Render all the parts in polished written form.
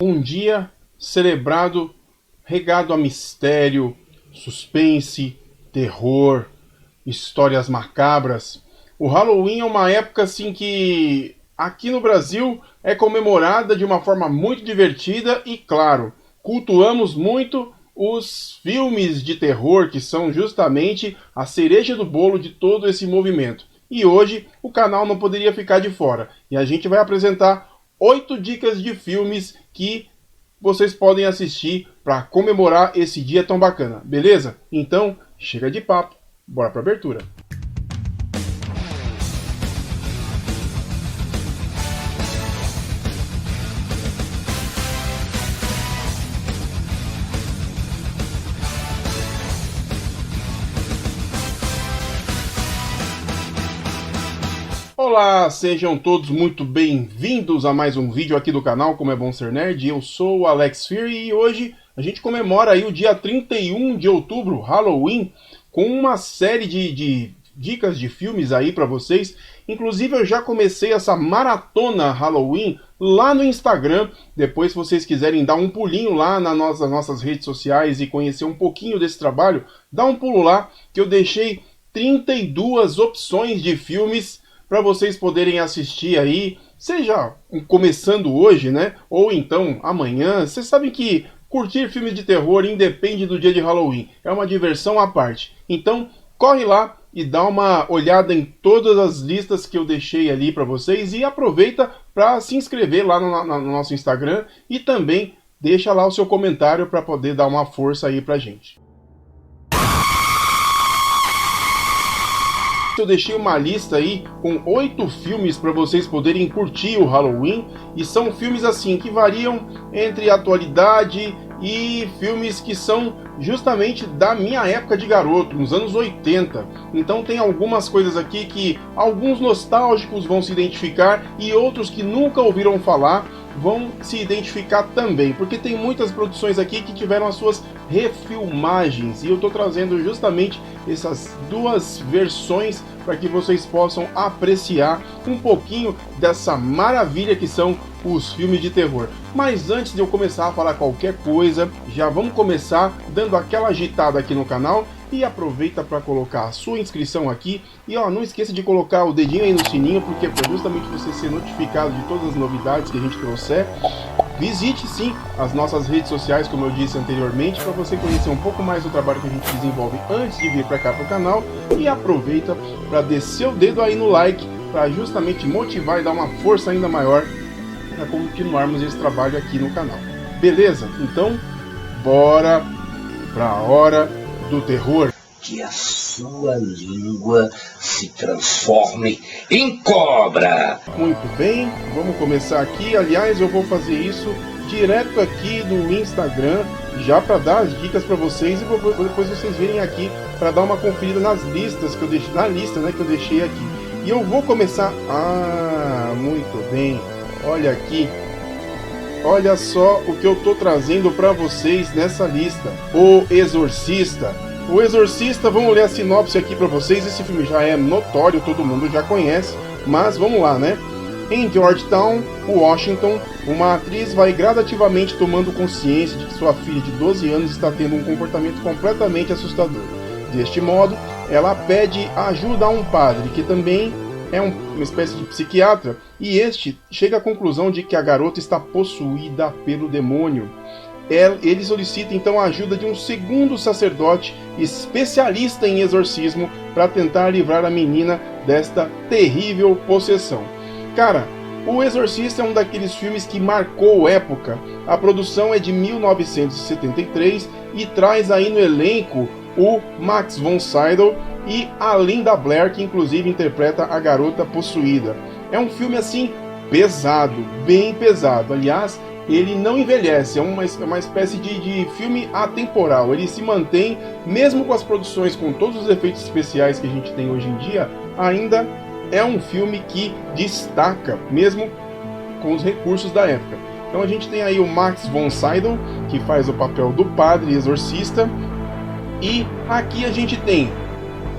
Um dia celebrado, regado a mistério, suspense, terror, histórias macabras. O Halloween é uma época assim que aqui no Brasil é comemorada de uma forma muito divertida e, claro, cultuamos muito os filmes de terror que são justamente a cereja do bolo de todo esse movimento. E hoje o canal não poderia ficar de fora. E a gente vai apresentar 8 dicas de filmes que vocês podem assistir para comemorar esse dia tão bacana, beleza? Então, chega de papo, bora para a abertura. Olá, sejam todos muito bem-vindos a mais um vídeo aqui do canal Como é Bom Ser Nerd. Eu sou o Alex Fury e hoje a gente comemora aí o dia 31 de outubro, Halloween, com uma série de dicas de filmes aí para vocês. Inclusive eu já comecei essa maratona Halloween lá no Instagram. Depois, se vocês quiserem dar um pulinho lá nas nossas redes sociais e conhecer um pouquinho desse trabalho, dá um pulo lá que eu deixei 32 opções de filmes para vocês poderem assistir aí, seja começando hoje, né? Ou então amanhã. Vocês sabem que curtir filmes de terror independe do dia de Halloween. É uma diversão à parte. Então, corre lá e dá uma olhada em todas as listas que eu deixei ali para vocês e aproveita para se inscrever lá no nosso Instagram e também deixa lá o seu comentário para poder dar uma força aí pra gente. Eu deixei uma lista aí com 8 filmes para vocês poderem curtir o Halloween, e são filmes assim que variam entre atualidade e filmes que são justamente da minha época de garoto, nos anos 80. Então tem algumas coisas aqui que alguns nostálgicos vão se identificar e outros que nunca ouviram falar vão se identificar também, porque tem muitas produções aqui que tiveram as suas refilmagens, e eu estou trazendo justamente essas duas versões para que vocês possam apreciar um pouquinho dessa maravilha que são os filmes de terror. Mas antes de eu começar a falar qualquer coisa, já vamos começar dando aquela agitada aqui no canal. E aproveita para colocar a sua inscrição aqui. E ó, não esqueça de colocar o dedinho aí no sininho, porque é para justamente você ser notificado de todas as novidades que a gente trouxer. Visite sim as nossas redes sociais, como eu disse anteriormente, para você conhecer um pouco mais do trabalho que a gente desenvolve antes de vir para cá para o canal. E aproveita para descer o dedo aí no like, para justamente motivar e dar uma força ainda maior para continuarmos esse trabalho aqui no canal. Beleza? Então, bora para a hora do terror. Que a sua língua se transforme em cobra. Muito bem, vamos começar aqui. Aliás, eu vou fazer isso direto aqui no Instagram, já para dar as dicas para vocês, e depois vocês virem aqui para dar uma conferida nas listas que eu deixei, na lista, né, que eu deixei aqui. E eu vou começar. Muito bem. Olha aqui. Olha só o que eu tô trazendo para vocês nessa lista. O Exorcista. O Exorcista, vamos ler a sinopse aqui para vocês. Esse filme já é notório, todo mundo já conhece, mas vamos lá, né? Em Georgetown, Washington, uma atriz vai gradativamente tomando consciência de que sua filha de 12 anos está tendo um comportamento completamente assustador. Deste modo, ela pede ajuda a um padre, que também é uma espécie de psiquiatra, e este chega à conclusão de que a garota está possuída pelo demônio. Ele solicita então a ajuda de um segundo sacerdote especialista em exorcismo para tentar livrar a menina desta terrível possessão. Cara, O Exorcista é um daqueles filmes que marcou época. A produção é de 1973 e traz aí no elenco o Max von Sydow e a Linda Blair, que inclusive interpreta a garota possuída. É um filme assim pesado, bem pesado. Aliás, ele não envelhece, é uma espécie de filme atemporal. Ele se mantém, mesmo com as produções, com todos os efeitos especiais que a gente tem hoje em dia, ainda é um filme que destaca, mesmo com os recursos da época. Então a gente tem aí o Max von Sydow, que faz o papel do padre exorcista, e aqui a gente tem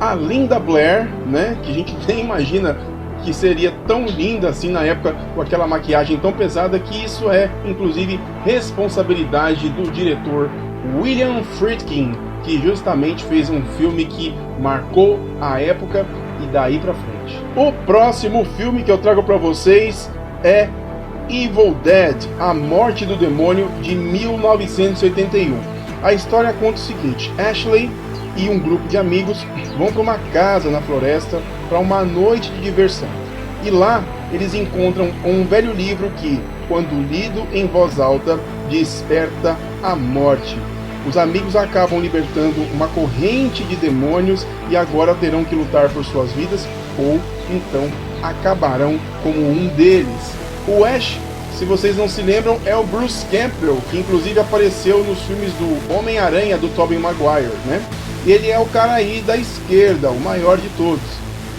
a Linda Blair, né, que a gente nem imagina que seria tão linda assim na época, com aquela maquiagem tão pesada, que isso é, inclusive, responsabilidade do diretor William Friedkin, que justamente fez um filme que marcou a época e daí pra frente. O próximo filme que eu trago pra vocês é Evil Dead, A Morte do Demônio, de 1981. A história conta o seguinte: Ashley e um grupo de amigos vão para uma casa na floresta para uma noite de diversão. E lá eles encontram um velho livro que, quando lido em voz alta, desperta a morte. Os amigos acabam libertando uma corrente de demônios e agora terão que lutar por suas vidas, ou então acabarão como um deles. O Ash, se vocês não se lembram, é o Bruce Campbell, que inclusive apareceu nos filmes do Homem-Aranha do Tobey Maguire, né? Ele é o cara aí da esquerda, o maior de todos.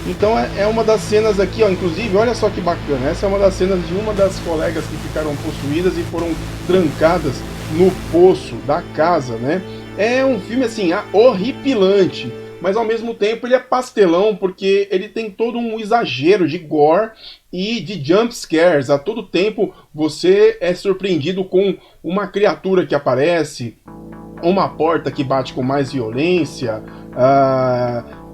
Então é uma das cenas aqui, ó, inclusive, olha só que bacana, essa é uma das cenas de uma das colegas que ficaram possuídas e foram trancadas no poço da casa, né? É um filme assim, horripilante, mas ao mesmo tempo ele é pastelão, porque ele tem todo um exagero de gore e de jump scares. A todo tempo você é surpreendido com uma criatura que aparece, uma porta que bate com mais violência,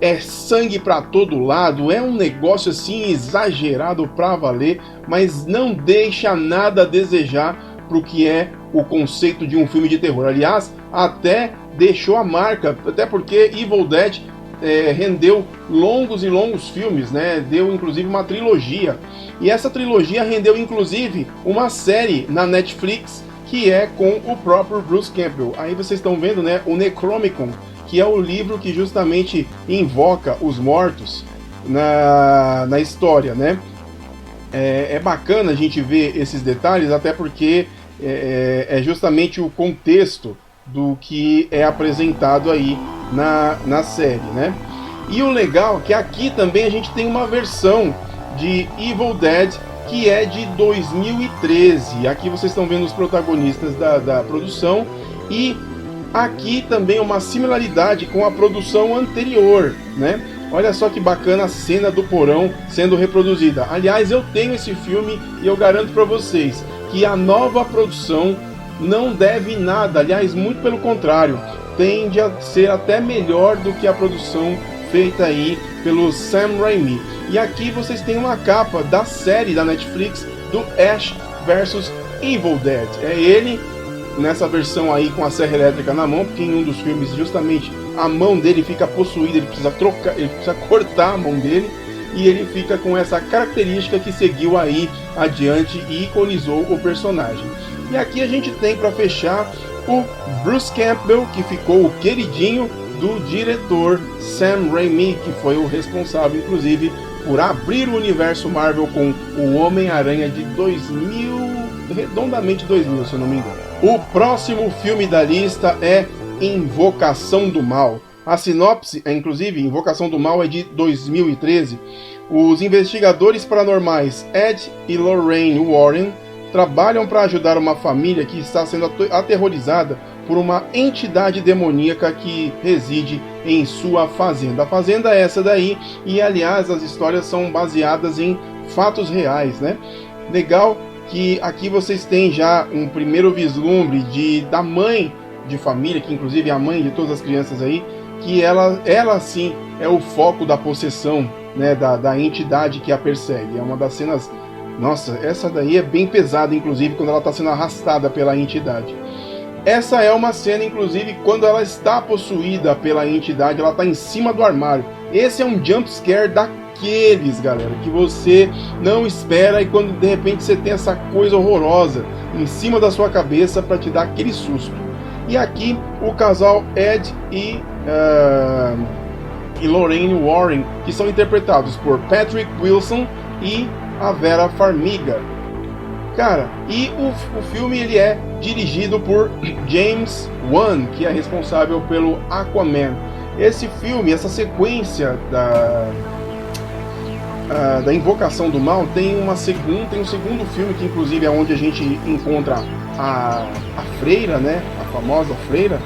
é sangue pra todo lado, é um negócio assim exagerado pra valer, mas não deixa nada a desejar pro que é o conceito de um filme de terror. Aliás, até deixou a marca, até porque Evil Dead rendeu longos e longos filmes, né? Deu inclusive uma trilogia, e essa trilogia rendeu inclusive uma série na Netflix, que é com o próprio Bruce Campbell. Aí vocês estão vendo, né, o Necronomicon, que é o livro que justamente invoca os mortos na história, né? É bacana a gente ver esses detalhes, até porque é justamente o contexto do que é apresentado aí na série, né? E o legal é que aqui também a gente tem uma versão de Evil Dead que é de 2013. Aqui vocês estão vendo os protagonistas da produção, e aqui também uma similaridade com a produção anterior, né? Olha só que bacana a cena do porão sendo reproduzida. Aliás, eu tenho esse filme e eu garanto para vocês que a nova produção não deve nada, aliás, muito pelo contrário, tende a ser até melhor do que a produção feita aí pelo Sam Raimi. E aqui vocês têm uma capa da série da Netflix do Ash vs Evil Dead. É ele nessa versão aí com a serra elétrica na mão, porque em um dos filmes justamente a mão dele fica possuída, ele precisa cortar a mão dele, e ele fica com essa característica que seguiu aí adiante e iconizou o personagem. E aqui a gente tem, para fechar, o Bruce Campbell, que ficou o queridinho do diretor Sam Raimi, que foi o responsável, inclusive, por abrir o universo Marvel com o Homem-Aranha de 2000, redondamente 2000, se eu não me engano. O próximo filme da lista é Invocação do Mal. A sinopse, inclusive, Invocação do Mal é de 2013. Os investigadores paranormais Ed e Lorraine Warren trabalham para ajudar uma família que está sendo aterrorizada por uma entidade demoníaca que reside em sua fazenda. A fazenda é essa daí, e aliás as histórias são baseadas em fatos reais, né? Legal que aqui vocês têm já um primeiro vislumbre da mãe de família, que inclusive é a mãe de todas as crianças aí, que ela sim é o foco da possessão, né, da entidade que a persegue. É uma das cenas. Nossa, essa daí é bem pesada, inclusive, quando ela está sendo arrastada pela entidade. Essa é uma cena, inclusive, quando ela está possuída pela entidade, ela está em cima do armário. Esse é um jump scare daqueles, galera, que você não espera, e quando de repente você tem essa coisa horrorosa em cima da sua cabeça para te dar aquele susto. E aqui o casal Ed e Lorraine Warren, que são interpretados por Patrick Wilson e a Vera Farmiga. Cara, e o filme ele é dirigido por James Wan, que é responsável pelo Aquaman. Esse filme, essa sequência da Invocação do Mal tem um segundo filme, que inclusive é onde a gente encontra a Freira, né? A famosa Freira,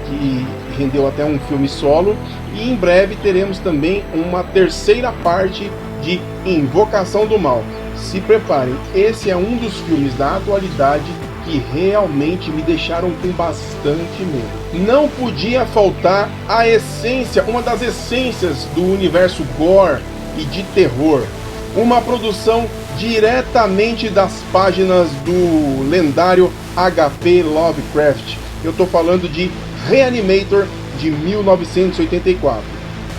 que rendeu até um filme solo, e em breve teremos também uma terceira parte de Invocação do Mal. Se preparem, esse é um dos filmes da atualidade que realmente me deixaram com bastante medo. Não podia faltar a essência, uma das essências do universo gore e de terror. Uma produção diretamente das páginas do lendário H.P. Lovecraft. Eu estou falando de Reanimator, de 1984.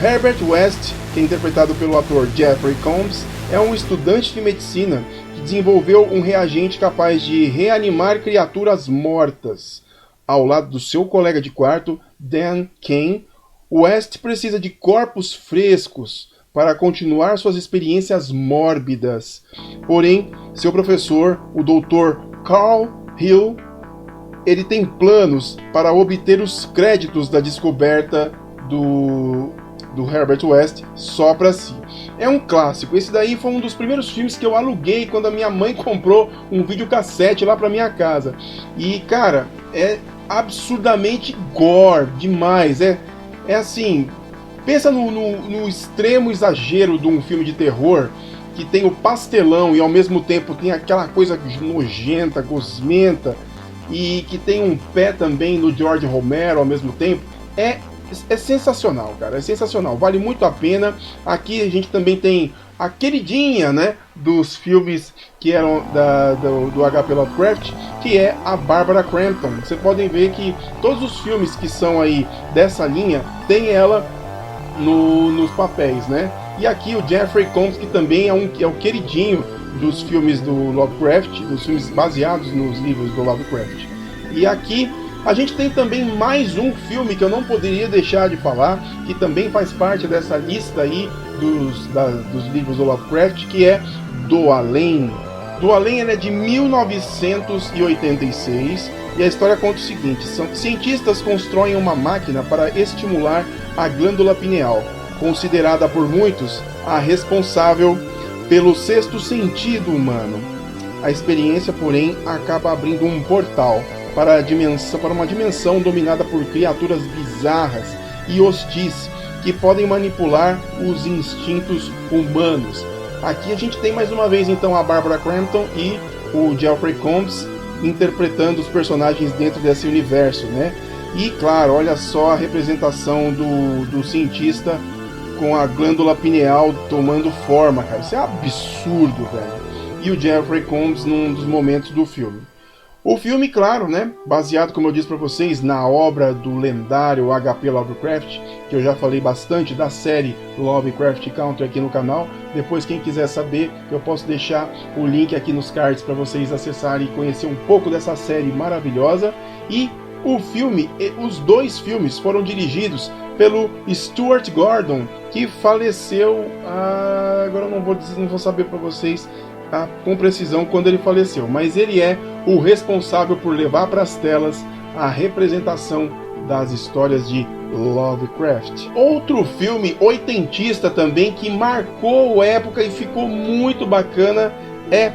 Herbert West, que é interpretado pelo ator Jeffrey Combs, é um estudante de medicina que desenvolveu um reagente capaz de reanimar criaturas mortas. Ao lado do seu colega de quarto, Dan Kane, West precisa de corpos frescos para continuar suas experiências mórbidas. Porém, seu professor, o Dr. Carl Hill, ele tem planos para obter os créditos da descoberta do Herbert West só para si. É um clássico. Esse daí foi um dos primeiros filmes que eu aluguei quando a minha mãe comprou um videocassete lá para minha casa. E, cara, é absurdamente gore demais. É assim, pensa no extremo exagero de um filme de terror que tem o pastelão e ao mesmo tempo tem aquela coisa nojenta, gosmenta, e que tem um pé também no George Romero ao mesmo tempo. É sensacional, cara, é sensacional, vale muito a pena. Aqui a gente também tem a queridinha, né, dos filmes que eram do H.P. Lovecraft, que é a Barbara Crampton. Vocês podem ver que todos os filmes que são aí dessa linha tem ela nos papéis, né? E aqui o Jeffrey Combs, que também é o queridinho dos filmes do Lovecraft, dos filmes baseados nos livros do Lovecraft. E aqui a gente tem também mais um filme que eu não poderia deixar de falar, que também faz parte dessa lista aí dos livros do Lovecraft, que é Do Além. Do Além é de 1986 e a história conta o seguinte: cientistas constroem uma máquina para estimular a glândula pineal, considerada por muitos a responsável pelo sexto sentido humano. A experiência, porém, acaba abrindo um portal para uma dimensão dominada por criaturas bizarras e hostis que podem manipular os instintos humanos. Aqui a gente tem mais uma vez então a Barbara Crampton e o Jeffrey Combs interpretando os personagens dentro desse universo, né? E claro, olha só a representação do cientista com a glândula pineal tomando forma, cara. Isso é absurdo, velho. E o Jeffrey Combs num dos momentos do filme. O filme, claro, né, baseado, como eu disse para vocês, na obra do lendário H.P. Lovecraft, que eu já falei bastante da série Lovecraft Country aqui no canal. Depois, quem quiser saber, eu posso deixar o link aqui nos cards para vocês acessarem e conhecer um pouco dessa série maravilhosa. E o filme, os dois filmes foram dirigidos pelo Stuart Gordon, que faleceu, agora eu não vou saber para vocês com precisão quando ele faleceu, mas ele é o responsável por levar para as telas a representação das histórias de Lovecraft. Outro filme oitentista também que marcou época e ficou muito bacana é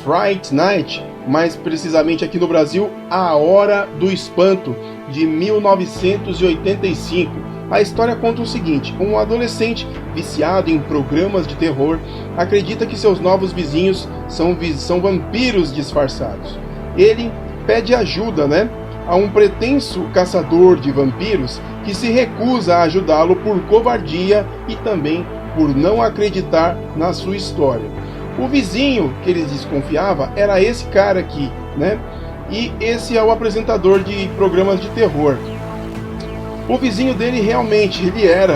Fright Night, mais precisamente aqui no Brasil, A Hora do Espanto, de 1985. A história conta o seguinte: um adolescente viciado em programas de terror acredita que seus novos vizinhos são vampiros disfarçados. Ele pede ajuda, né, a um pretenso caçador de vampiros que se recusa a ajudá-lo por covardia e também por não acreditar na sua história. O vizinho que ele desconfiava era esse cara aqui, né? E esse é o apresentador de programas de terror. O vizinho dele realmente, ele era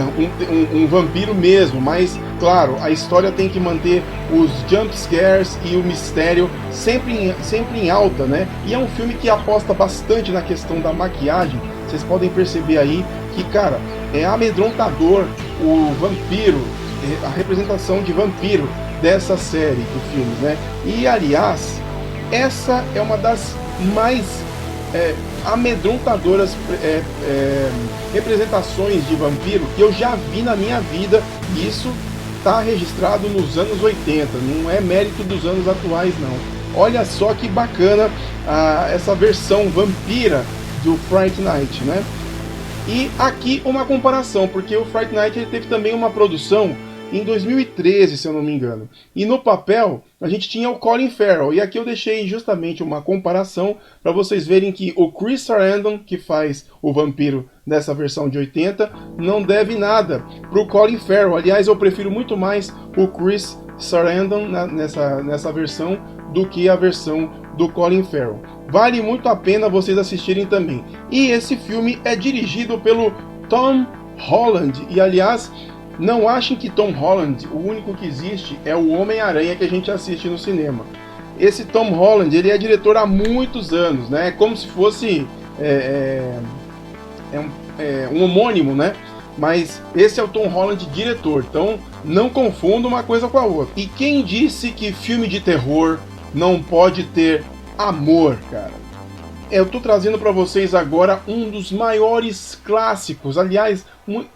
um vampiro mesmo, mas, claro, a história tem que manter os jump scares e o mistério sempre em alta, né? E é um filme que aposta bastante na questão da maquiagem. Vocês podem perceber aí que, cara, é amedrontador o vampiro, a representação de vampiro dessa série de filmes, né? E, aliás, essa é uma das mais amedrontadoras representações de vampiro que eu já vi na minha vida. E isso está registrado nos anos 80, não é mérito dos anos atuais, não. Olha só que bacana essa versão vampira do Fright Night, né? E aqui uma comparação, porque o Fright Night ele teve também uma produção em 2013, se eu não me engano. E no papel, a gente tinha o Colin Farrell. E aqui eu deixei justamente uma comparação para vocês verem que o Chris Sarandon, que faz o vampiro nessa versão de 80, não deve nada pro Colin Farrell. Aliás, eu prefiro muito mais o Chris Sarandon nessa versão do que a versão do Colin Farrell. Vale muito a pena vocês assistirem também. E esse filme é dirigido pelo Tom Holland. E aliás, não achem que Tom Holland, o único que existe, é o Homem-Aranha que a gente assiste no cinema. Esse Tom Holland, ele é diretor há muitos anos, né? É como se fosse um homônimo, né? Mas esse é o Tom Holland diretor, então não confunda uma coisa com a outra. E quem disse que filme de terror não pode ter amor, cara? Eu tô trazendo para vocês agora um dos maiores clássicos, aliás,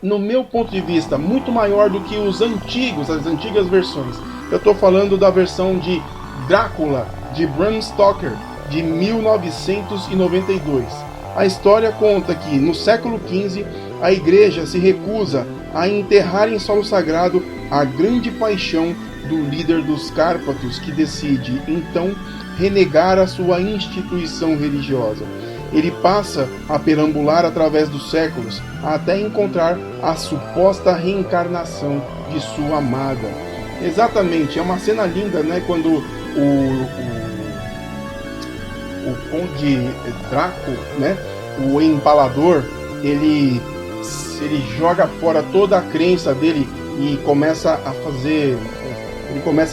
no meu ponto de vista, muito maior do que os antigos, as antigas versões. Eu tô falando da versão de Drácula, de Bram Stoker, de 1992. A história conta que, no século XV, a igreja se recusa a enterrar em solo sagrado a grande paixão do líder dos Cárpatos, que decide, então, renegar a sua instituição religiosa. Ele passa a perambular através dos séculos até encontrar a suposta reencarnação de sua amada. Exatamente, é uma cena linda, né? Quando o Conde Draco, né? O Empalador, ele joga fora toda a crença dele e começa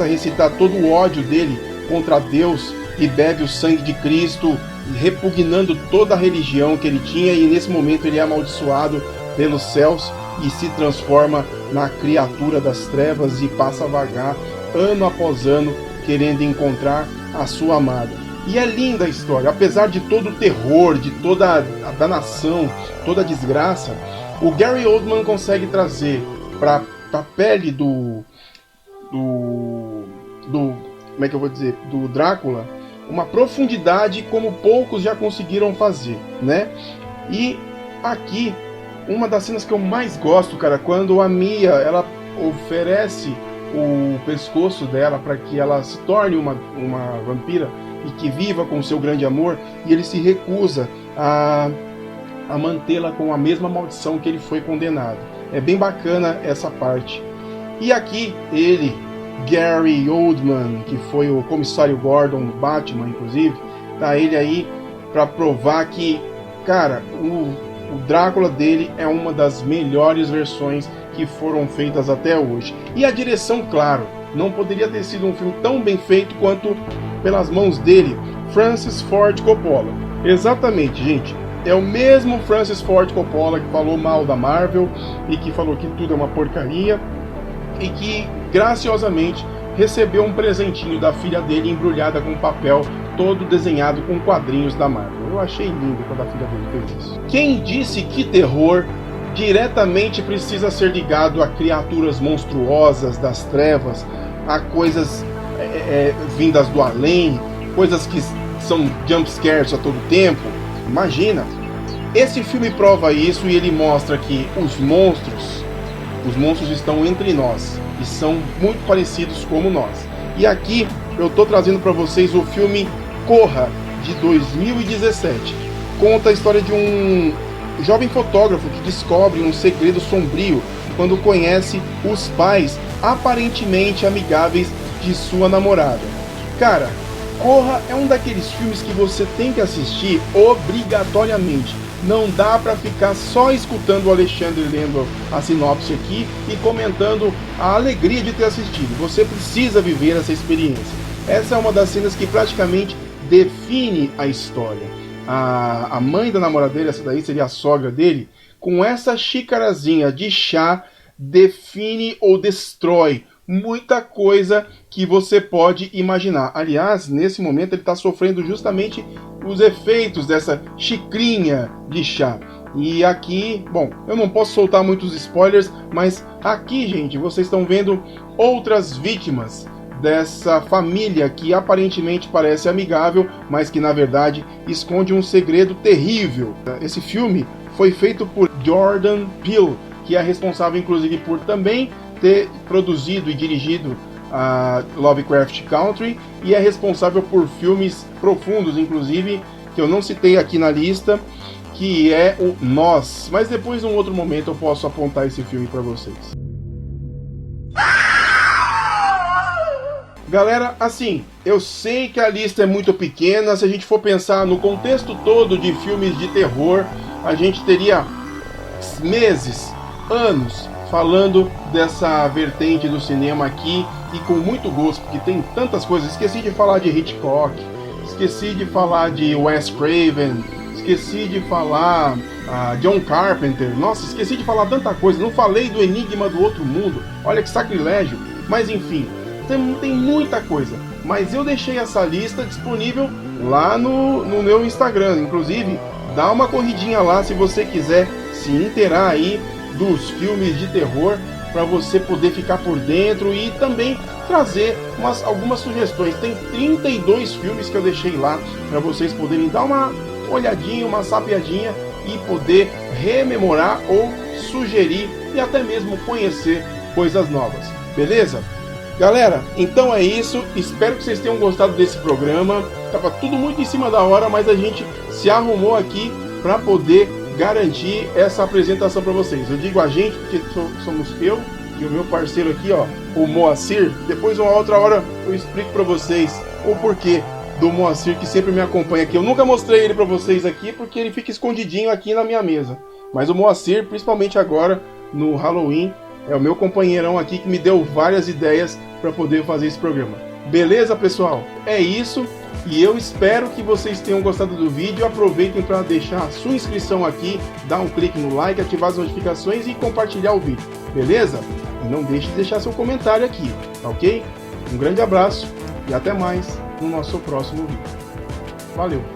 a recitar todo o ódio dele contra Deus e bebe o sangue de Cristo, repugnando toda a religião que ele tinha, e nesse momento ele é amaldiçoado pelos céus e se transforma na criatura das trevas e passa a vagar ano após ano querendo encontrar a sua amada. E é linda a história, apesar de todo o terror, de toda a danação, toda a desgraça, o Gary Oldman consegue trazer para a pele do como é que eu vou dizer, do Drácula, uma profundidade como poucos já conseguiram fazer, né? E aqui, uma das cenas que eu mais gosto, cara, quando a Mia, ela oferece o pescoço dela para que ela se torne uma vampira e que viva com seu grande amor, e ele se recusa a mantê-la com a mesma maldição que ele foi condenado. É bem bacana essa parte. E aqui ele, Gary Oldman, que foi o comissário Gordon do Batman, inclusive, tá ele aí para provar que, cara, o Drácula dele é uma das melhores versões que foram feitas até hoje. E a direção, claro, não poderia ter sido um filme tão bem feito quanto pelas mãos dele, Francis Ford Coppola. Exatamente, gente. É o mesmo Francis Ford Coppola que falou mal da Marvel e que falou que tudo é uma porcaria e que, graciosamente, recebeu um presentinho da filha dele embrulhada com papel todo desenhado com quadrinhos da Marvel. Eu achei lindo quando a filha dele fez isso. Quem disse que terror diretamente precisa ser ligado a criaturas monstruosas das trevas, a coisas vindas do além, coisas que são jumpscares a todo tempo? Imagina! Esse filme prova isso e ele mostra que os monstros estão entre nós e são muito parecidos como nós. E aqui eu estou trazendo para vocês o filme Corra, de 2017. Conta a história de um jovem fotógrafo que descobre um segredo sombrio quando conhece os pais aparentemente amigáveis de sua namorada. Cara, Corra é um daqueles filmes que você tem que assistir obrigatoriamente. Não dá para ficar só escutando o Alexandre lendo a sinopse aqui e comentando a alegria de ter assistido. Você precisa viver essa experiência. Essa é uma das cenas que praticamente define a história. A mãe da namorada dele, essa daí seria a sogra dele, com essa xicarazinha de chá define ou destrói muita coisa que você pode imaginar. Aliás, nesse momento ele está sofrendo justamente os efeitos dessa xicrinha de chá. E aqui, bom, eu não posso soltar muitos spoilers, mas aqui, gente, vocês estão vendo outras vítimas dessa família que aparentemente parece amigável, mas que na verdade esconde um segredo terrível. Esse filme foi feito por Jordan Peele, que é responsável inclusive por também ter produzido e dirigido a Lovecraft Country e é responsável por filmes profundos, inclusive, que eu não citei aqui na lista, que é o Nós. Mas depois, num outro momento, eu posso apontar esse filme para vocês. Galera, assim, eu sei que a lista é muito pequena. Se a gente for pensar no contexto todo de filmes de terror, a gente teria meses, anos, falando dessa vertente do cinema aqui, e com muito gosto, porque tem tantas coisas. Esqueci de falar de Hitchcock, esqueci de falar de Wes Craven, esqueci de falar John Carpenter, nossa, esqueci de falar tanta coisa, não falei do Enigma do Outro Mundo, olha que sacrilégio, mas enfim, tem muita coisa, mas eu deixei essa lista disponível lá no meu Instagram, inclusive, dá uma corridinha lá se você quiser se inteirar aí dos filmes de terror, para você poder ficar por dentro e também trazer algumas sugestões. Tem 32 filmes que eu deixei lá para vocês poderem dar uma olhadinha, uma sapiadinha e poder rememorar ou sugerir e até mesmo conhecer coisas novas. Beleza? Galera, então é isso. Espero que vocês tenham gostado desse programa. Tava tudo muito em cima da hora, mas a gente se arrumou aqui para poder garantir essa apresentação para vocês. Eu digo a gente porque somos eu e o meu parceiro aqui, ó, o Moacir. Depois, uma outra hora, eu explico para vocês o porquê do Moacir, que sempre me acompanha aqui. Eu nunca mostrei ele para vocês aqui porque ele fica escondidinho aqui na minha mesa. Mas o Moacir, principalmente agora no Halloween, é o meu companheirão aqui que me deu várias ideias para poder fazer esse programa. Beleza, pessoal? É isso. E eu espero que vocês tenham gostado do vídeo. Aproveitem para deixar a sua inscrição aqui, dar um clique no like, ativar as notificações e compartilhar o vídeo. Beleza? E não deixe de deixar seu comentário aqui, tá ok? Um grande abraço e até mais no nosso próximo vídeo. Valeu!